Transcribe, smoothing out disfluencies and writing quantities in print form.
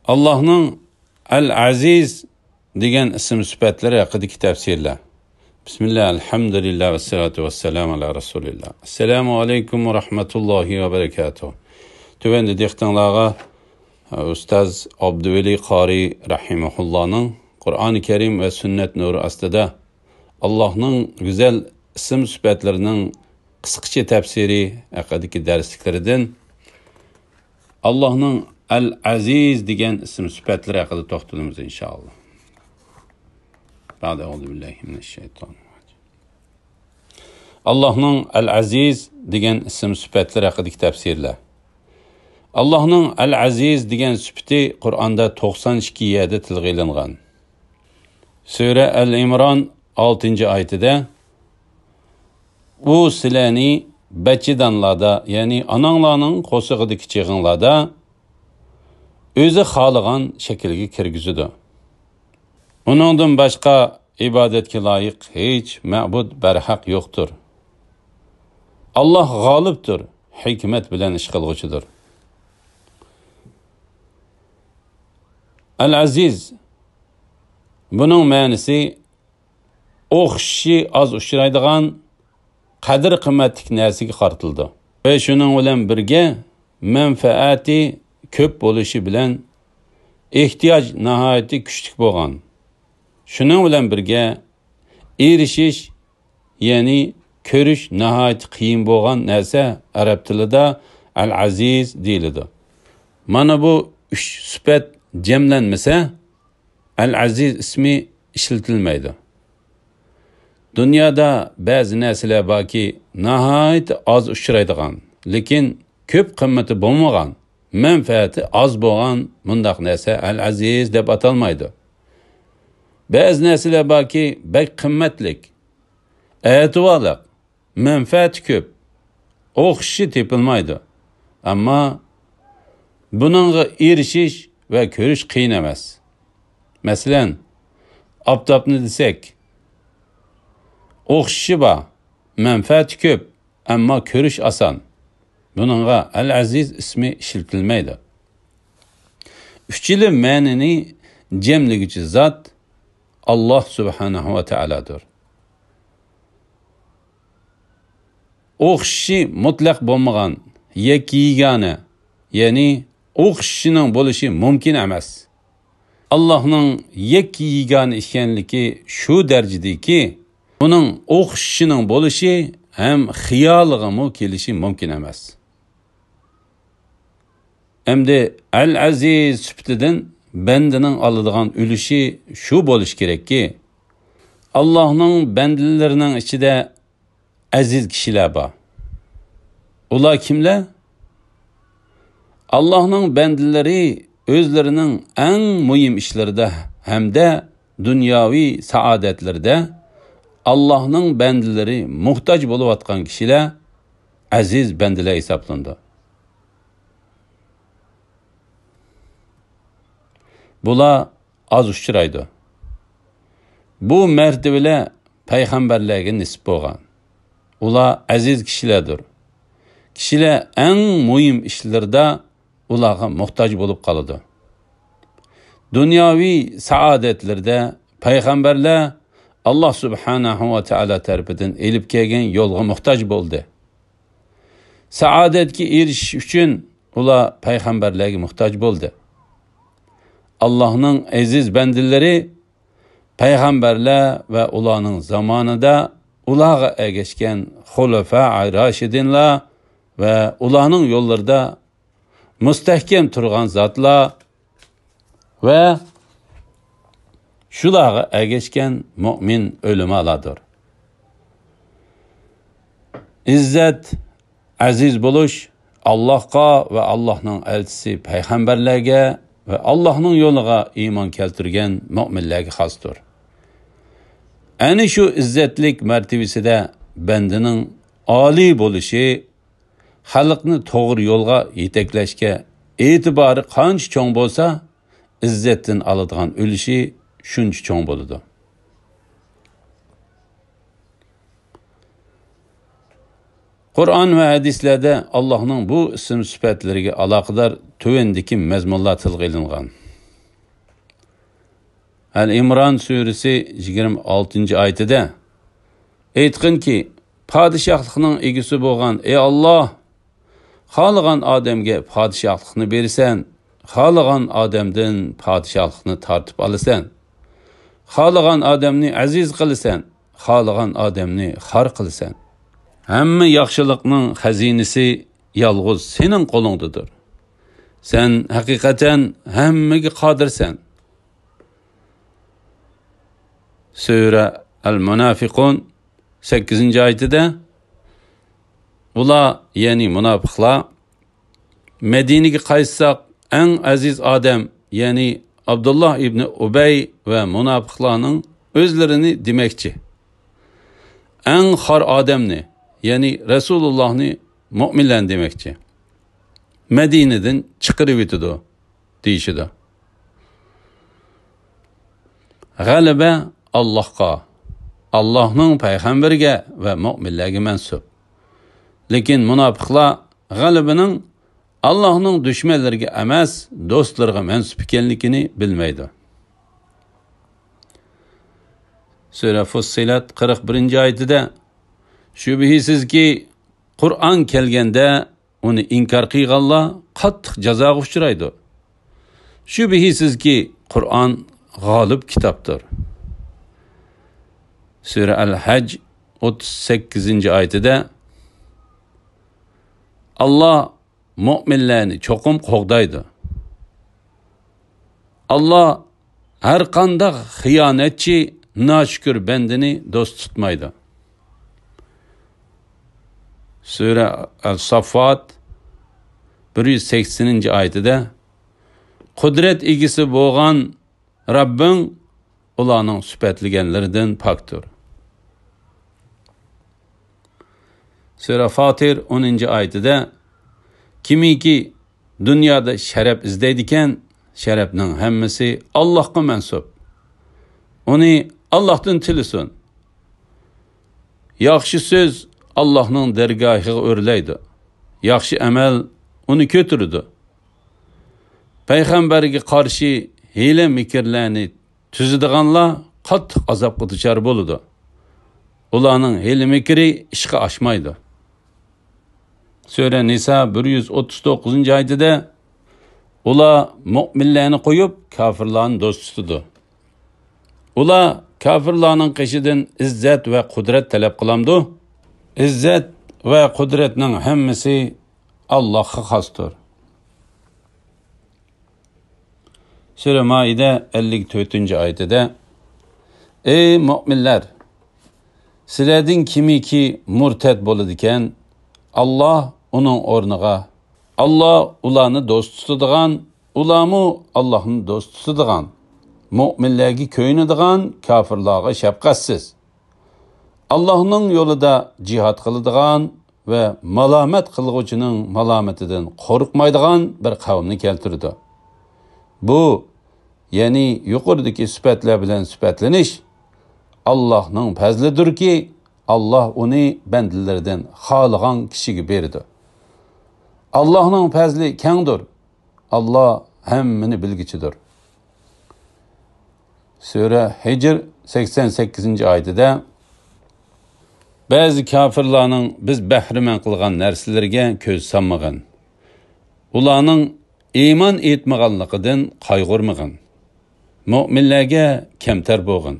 Allah'ın El-Aziz degan ism sifatlari haqidagi tafsirlar. Bismillah, elhamdülillah ve salatu ve selamu ala Resulillah. Esselamu aleyküm ve rahmetullohi ve berekatuhu. Tüvendi dehtanlarga Ustaz Abduveli Qari rahimahullah'ın Kur'an-ı Kerim ve sünnet nuru astida Allah'ın güzel isim sifatlarının qısqacha tafsiri haqidagi darsliklaridan Allah'ın El-Aziz degan ism sifatlari haqida to'xtalamiz inshaalloh. Euzubillahimineşşeytanirracim. Allah'ın El-Aziz degan ism sifatlari haqidagi tafsirlar. Allah'ın El-Aziz degan sifati Qur'onda 92 yerda tilga ilingan. Sura Al-Imron 6-oyatida u sizlarni bachidanlarda, ya'ni onanglarning qo'sig'idagi chig'inlarda o'zi xohlagan shaklga kirgizadi. Uningdan boshqa ibodatga loyiq hech ma'bud barhaq yo'qdir. Alloh g'olibdir, hikmat bilan ish qilg'uchidir. Al-Aziz buning ma'nosi o'xshi oz uchraydigan qadr qimmatli narsaga qartildi va shuning bilan birga manfaati ko'p bo'lishi bilan ehtiyoj nihoyatda kuchli bo'lgan. Shuning bilan birga erishish, ya'ni ko'rish nihoyat qiyin bo'lgan narsa arab tilida al-aziz deyiladi. Mana bu uch sifat jamlanmasa al-aziz ismi ishlatilmaydi. Dunyoda ba'zi narsalar borki nihoyat oz uchraydigan, lekin ko'p qimmati bo'lmagan, manfaati oz bo'lgan mundaq narsa al-aziz deb atalmaydi. Ba'zi narsalar borki bak qimmatlik, e'tiborliq, manfaati ko'p, o'xshi tepilmaydi. Ammo buningga erishish va ko'rish qiyin emas. Masalan, oftobni desak, o'xshi bor, manfaati ko'p, ammo ko'rish oson. Buningga al-aziz ismi ishlatilmaydi. Uchili ma'nini jamlig'ichi zot Alloh subhanahu va taolodir. O'xshi mutlaq bo'lmagan, yagona, ya'ni o'xshishining bo'lishi mumkin emas. Allohning yagona ekanligi shu darajadaki, uning o'xshishining bo'lishi ham xiyoliga kelishi mumkin emas. Endi al-aziz sifatidan bandaning oladigan ulushi shu bo'lish kerakki, Allohning bandalarining ichida aziz kishilar bor. Ular kimlar? Allohning bandalari o'zlarining eng muhim ishlarida hamda dunyoviy saodatlarda Allohning bandalari muhtoj bo'layotgan kishilar aziz bandalar hisoblandi. Bular az uchraydi. Bu martabalar payg'ambarlarga nisb bo'lgan. Ular aziz kishilardir. Kishilar eng muhim ishlarda ularga muhtoj bo'lib qoladi. Dunyoviy saodatlarda payg'ambarlar Allah subhanahu wa ta'ala tarafidan elib kelgan yo'lga muhtoj bo'ldi. Saodatga erishish uchun ular payg'ambarlarga muhtoj bo'ldi. Allohning aziz bandalari payg'ambarlar va ularning zamonida ularga ergashgan xulafa-i rashidinlar va ularning yo'llarida mustahkam turgan zotlar va shularga ergashgan mu'min o'limalardir. İzzat, aziz bo'lish Allohga va Allohning elchisi payg'ambarlarga ve Allah'ın yoluna iman keltirgen müminlerge xasdır. Ani şu izzetlik mertebesi de bendinin ali bo'lişi, xalqni to'g'ri yo'lga yetaklaşga e'tibori qancha cho'ng bo'lsa, izzettin aladigan ulushi shuncha cho'ng bo'ladi. Qur'on ve hadislerde Allah'ın bu isim sifatlariga aloqador tövendeki mezmunlar tilga ilingan. Al-İmran suresi 26-oyatida aytqinki, padişahlıqning egisi bo'lgan ey Alloh, xohlagan odamga padişahlıqni bersan, xohlagan odamdan padişahlıqni tortib olasan. Xohlagan odamni aziz qilasan, xohlagan odamni xor qilasan. Hamma yaxshilikning xazinasi yolg'iz sening qo'lingdadir. Sen haqiqatan hammaga qodirsan. Sura Al-Munafiqun 8-oyatida ular, ya'ni munofiqlar, Madinaga qaytsak eng aziz odam, ya'ni Abdullah ibn Ubay va munofiqlarning o'zlarini demakchi. Eng xor odamni, ya'ni Rasulullahni mu'minlar demakchi. Madinadan chiqarib o'tdi deyishdi. G'alaba Allohga, Allohning payg'ambariga va mu'minlarga mansub. Lekin munofiqlar g'alabaning Allohning dushmanlariga emas, do'stlarga mansub ekanligini bilmaydi. Sura Fussilat 41-oyatida shubhisizki Qur'on kelganda uni inkor qilganlar qattiq jazoga uchraydi. Shubhisizki Qur'on g'olib kitobdir. Sura Al-Hajj 38-oyatida Allah mu'minlarni cho'qim qo'g'daydi. Allah har qanday xiyonatchi, noshukr bandani do'st tutmaydi. Sura Al-Saffat 180-oyatida qudrat egisi bo'lgan Rabbing ularning sifatlaganlaridan pokdir. Sura Fatir 10-oyatida kimiki dunyoda sharaf izlaydigan, sharafning hammasi Allohga mansub. Uni Allohdan tilasin. Yaxshi so'z Allohning dargohiga o'rlaydi. Yaxshi amal uni ko'taradi. Payg'ambarga qarshi hiyla mikrlarni tuzadiganlar qattiq azobga duchor bo'ladi. Ularning hiyla mikri ishga oshmaydi. Sura Nisa 139-oyatida ular mu'minlarni qo'yib kofirlarni do'st tutadi. Ular kofirlarning qishidan izzat va qudrat talab qilamdi. İzzat va qudratning hammasi Allohga xosdir. Sura Maida 54-oyatida ey mu'minlar, sizlardan kimiki murtad bo'ladi ekan, Allah uning o'rniga, Allah ularni do'st tutadigan, ularmi Allohni do'st tutadigan, mu'minlarga ko'ynadigan, kofirlarga shafqatsiz, Allohning yo'lida jihad qiladigan va malomat qilguvchining malomatidan qo'rqmaydigan bir qavmni keltirdi. Bu, ya'ni yuqoridagi sifatlar bilan sifatlanish Allohning fazlidirki, Allah uni bandalaridan xohlagan kishiga berdi. Allohning fazli kengdir. Allah hammani bilgichidir. Sura Hijr 88-oyatida ba'zi kafirlarning biz bahriman qilgan narsalarga ko'z solmagan, ularning iymon etmaganligidan qayg'urmagan, mu'minlarga kamtar bo'lgan.